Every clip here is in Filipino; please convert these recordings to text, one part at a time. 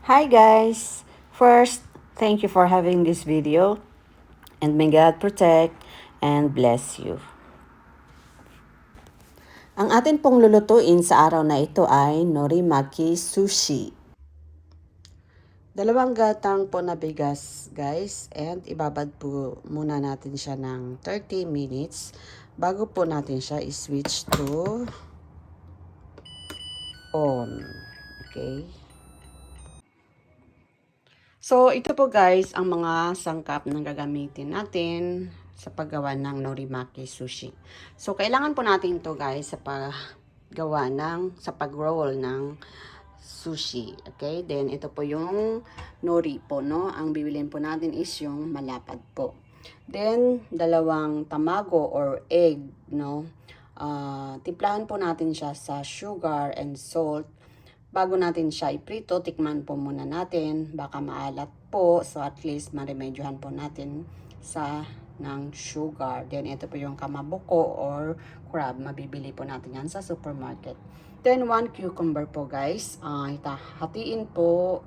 Hi guys! First, thank you for having this video and may God protect and bless you. Ang atin pong lulutuin sa araw na ito ay norimaki sushi. 2 gatang po na bigas guys, and ibabad po muna natin siya ng 30 minutes bago po natin siya i-switch to on. Okay? So, ito po guys ang mga sangkap na gagamitin natin sa paggawa ng norimaki sushi. So, kailangan po natin ito guys sa paggawa sa pag-roll ng sushi. Okay? Then, ito po yung nori po, no? Ang bibilin po natin is yung malapad po. Then, 2 tamago or egg, no? Timplahan po natin siya sa sugar and salt. Bago natin siya iprito, tikman po muna natin. Baka maalat po. So, at least maremedyohan po natin ng sugar. Then, ito po yung kamabuko or crab. Mabibili po natin yan sa supermarket. Then, 1 cucumber po guys. Hatiin po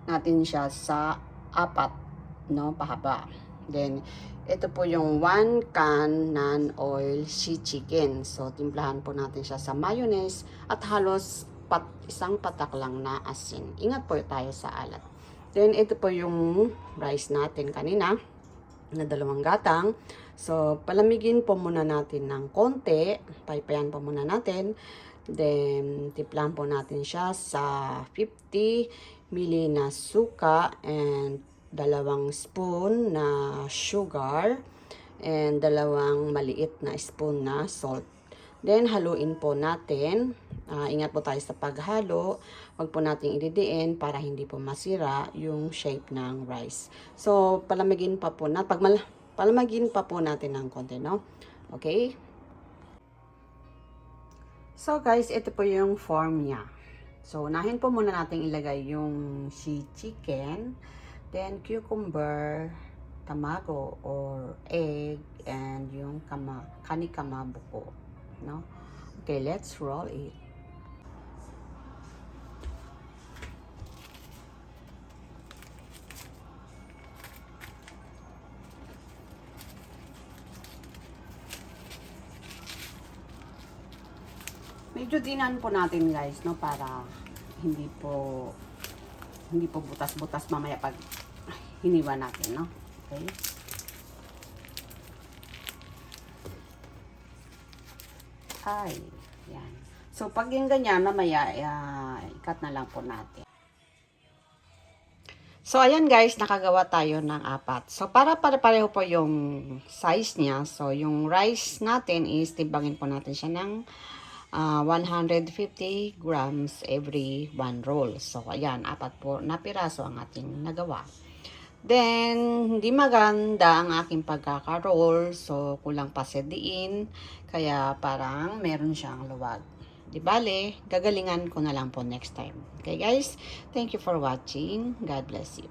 natin siya sa 4, no? Pahaba. Then, ito po yung 1 can non-oil chicken. So, timplahan po natin siya sa mayonnaise at halos isang patak lang na asin. Ingat po tayo sa alat. Then, ito po yung rice natin kanina na 2 gatang. So, palamigin po muna natin ng konti. Paypayan po muna natin. Then, tiplahan po natin siya sa 50 ml na suka and 2 spoon na sugar and 2 maliit na spoon na salt. Then, haluin po natin. Ingat po tayo sa paghalo. Huwag po natin ididiin para hindi po masira yung shape ng rice. So, palamigin pa po natin ng konti, no? Okay? So, guys, ito po yung form niya. So, unahin po muna natin ilagay yung chicken, then cucumber, tamago or egg, and yung kamabuko. No? Okay, let's roll it. Medyo dinan po natin guys, no, para hindi po butas-butas mamaya pag hiniwa natin, no? Okay? Ay, yan. So, pag yung ganyan, mamaya, ikat na lang po natin. So, ayan guys, nakagawa tayo ng 4. So, para pareho po yung size niya. So, yung rice natin is, timbangin po natin siya ng 150 grams every 1 roll. So, ayan, 4 po na piraso ang ating nagawa. Then, hindi maganda ang aking pagkaka-roll. So, kulang pa sa diin. Kaya, parang meron siyang luwag. Di bale, gagalingan ko na lang po next time. Okay, guys? Thank you for watching. God bless you.